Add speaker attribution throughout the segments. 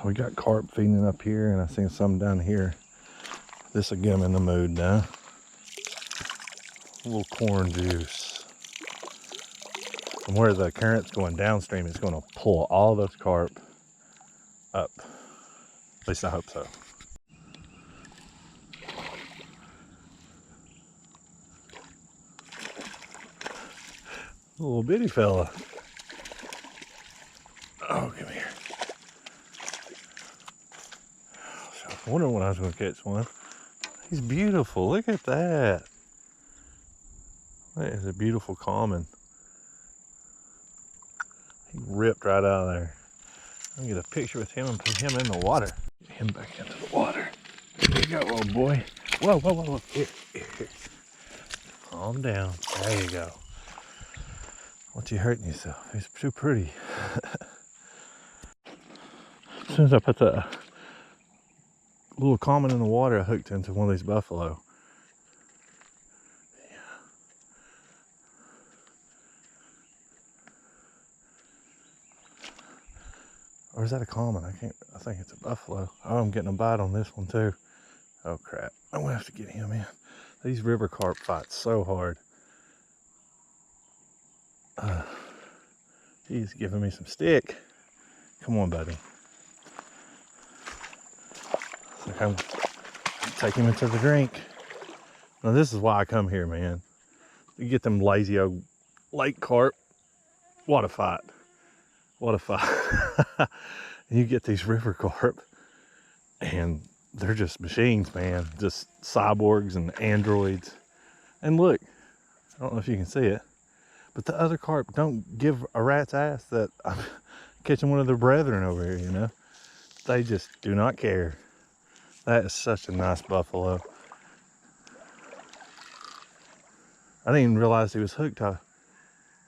Speaker 1: We got carp feeding up here, and I seen some down here. This will get them in the mood now. A little corn juice. From where the current's going downstream, it's going to pull all those carp up. At least I hope so. A little bitty fella. Oh, come here. I was wondering when I was going to catch one. He's beautiful. Look at that. That is a beautiful common. He ripped right out of there. I'm gonna get a picture with him and put him in the water. Get him back into the water. There you go, little boy. Whoa, whoa, whoa, whoa. Here. Calm down. There you go. What you hurting yourself? He's too pretty. As soon as I put the little common in the water, I hooked into one of these buffalo. Or is that a common? I think it's a buffalo. Oh, I'm getting a bite on this one too. Oh crap, I'm gonna have to get him in. These river carp fight so hard. He's giving me some stick. Come on, buddy. It's like I'm taking him into the drink. Now this is why I come here, man. You get them lazy old lake carp. What a fight. What a fight. You get these river carp and they're just machines, man. Just cyborgs and androids. And look, I don't know if you can see it, but the other carp don't give a rat's ass that I'm catching one of their brethren over here, you know? They just do not care. That is such a nice buffalo. I didn't even realize he was hooked. I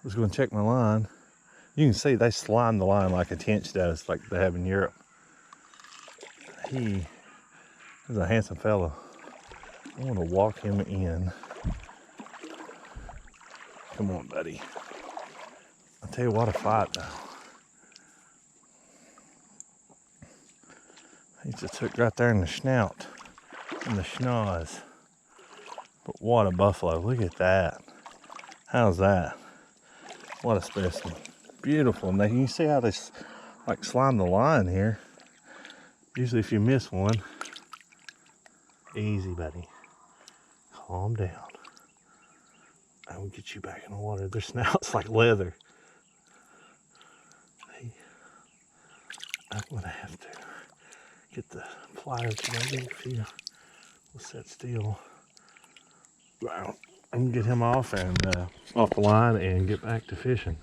Speaker 1: was going to check my line. You can see they slime the line like a tench does, like they have in Europe. He is a handsome fellow. I want to walk him in. Come on, buddy. I'll tell you what, a fight though. He just hooked right there in the snout, in the schnoz. But what a buffalo, look at that. How's that? What a specimen. Beautiful. Now you can see how they like slime the line here. Usually if you miss one, easy, buddy. Calm down. I will get you back in the water. Their snout's like leather. I'm gonna have to get the pliers maybe if you will sit still. Wow. I can get him off and off the line and get back to fishing.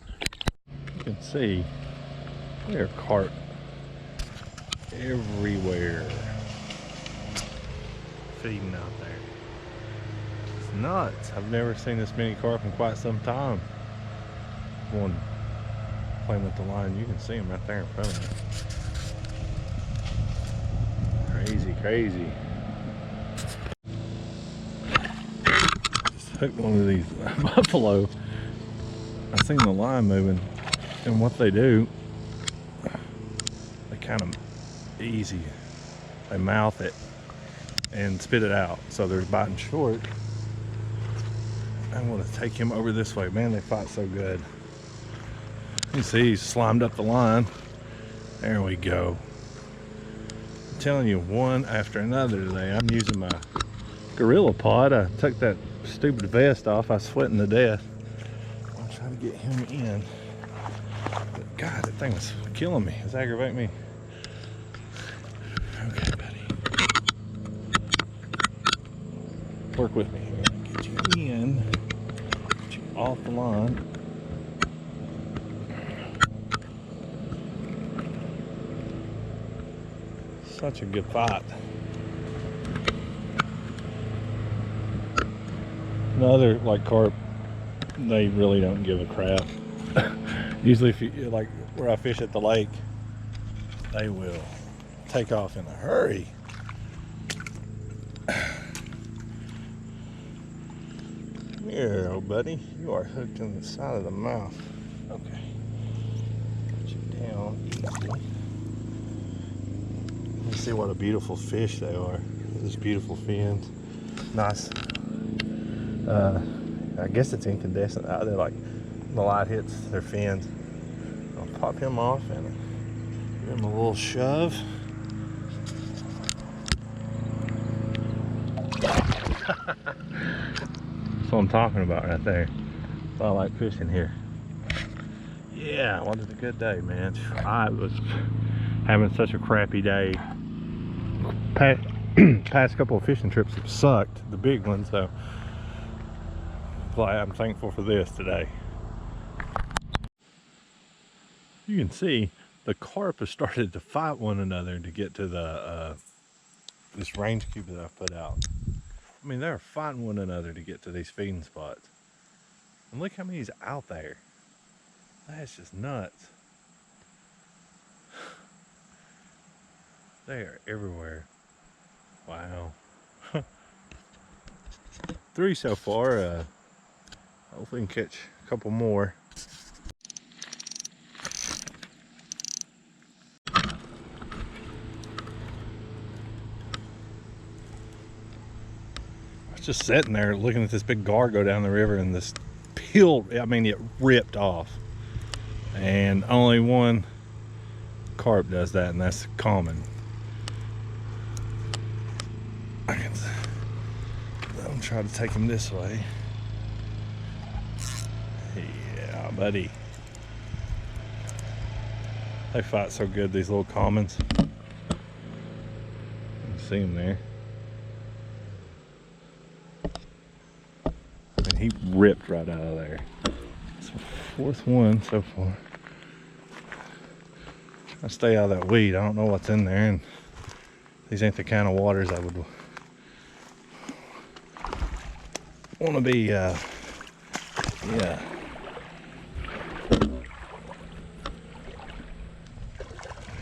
Speaker 1: You can see there are carp everywhere feeding out there. It's nuts. I've never seen this many carp in quite some time. One playing with the line, you can see them right there in front of me. Crazy. Just hooked one of these buffalo. I seen the line moving. And what they do, they kind of easy. They mouth it and spit it out. So they're biting short. I'm gonna take him over this way. Man, they fight so good. You see, he's slimed up the line. There we go. I'm telling you, one after another today. I'm using my gorilla pod. I took that stupid vest off. I was sweating to death. I'm trying to get him in. But God, that thing was killing me. It's aggravating me. Okay, buddy. Work with me here. Get you in. Get you off the line. Such a good fight. Another like carp, they really don't give a crap. Usually if you like where I fish at the lake, they will take off in a hurry. Here, old buddy, you are hooked in the side of the mouth. Okay, put you down easy. You see what a beautiful fish they are. These beautiful fins. Nice. I guess it's incandescent. They're like, the light hits their fins. I'll pop him off and give him a little shove. That's what I'm talking about right there. That's why I like fishing here. Yeah, what a good day, man. I was having such a crappy day. Past couple of fishing trips have sucked, the big ones, so I'm thankful for this today. You can see the carp have started to fight one another to get to the this range cube that I put out. I mean, they're fighting one another to get to these feeding spots. And look how many's out there. That's just nuts. They are everywhere. Wow. 3 so far. Hopefully we can catch a couple more. Just sitting there looking at this big gar go down the river, and this peeled, I mean, it ripped off. And only one carp does that, and that's common. I'm trying to take him this way. Yeah, buddy. They fight so good, these little commons. You can see him there. And he ripped right out of there. It's the 4th one so far. I stay out of that weed. I don't know what's in there, and these ain't the kind of waters I would want to be. Yeah.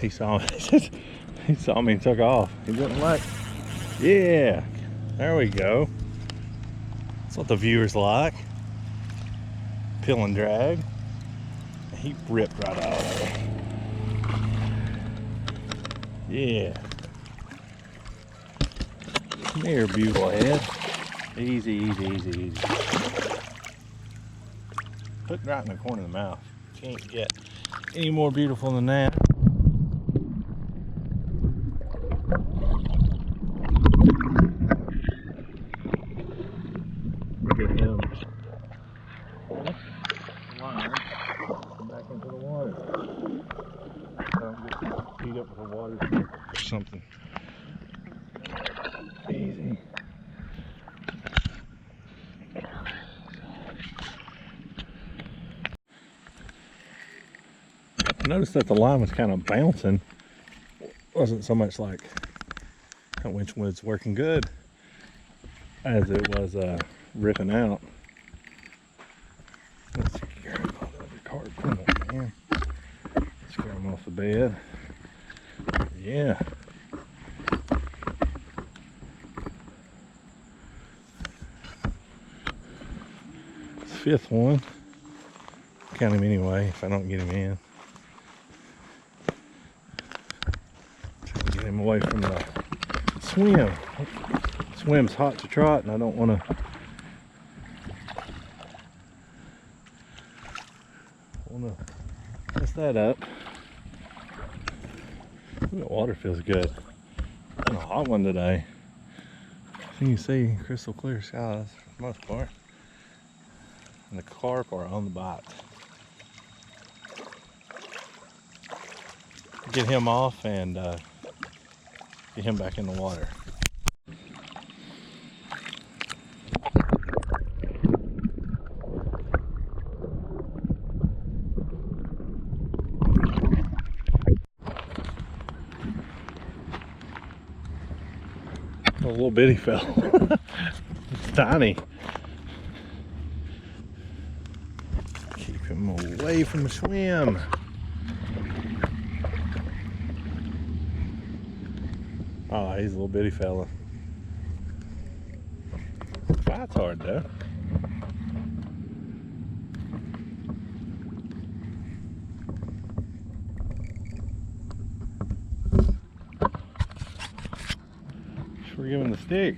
Speaker 1: He saw me. He saw me and took off. He didn't like. Yeah. There we go. That's what the viewers like. Pill and drag. He ripped right out of there. Yeah. Come here, beautiful head. Easy, easy, easy, easy. Put right in the corner of the mouth. Can't get any more beautiful than that. Look at him. Line. Come back into the water. Don't get beat up with the water or something. Easy. I noticed that the line was kind of bouncing. Wasn't so much like that winch was working good as it was ripping out. Let's scare him off the card. Come on, man. Scare him off the bed. Yeah. It's the 5th one. Count him anyway if I don't get him in. Try to get him away from the swim. Swim's hot to trot, and I don't want to mess that up. Ooh, the water feels good. Been a hot one today. So you can see crystal clear skies for the most part. And the carp are on the bite. Get him off and get him back in the water. A little bitty fella. It's tiny. Keep him away from the swim. Oh, he's a little bitty fella. Fight's hard though. for giving the stick.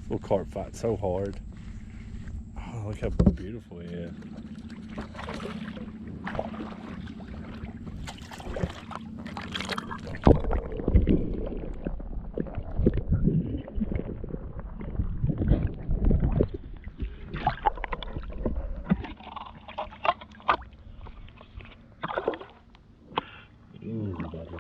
Speaker 1: Little carp fight so hard. Oh, look how beautiful he is. Easy, buddy.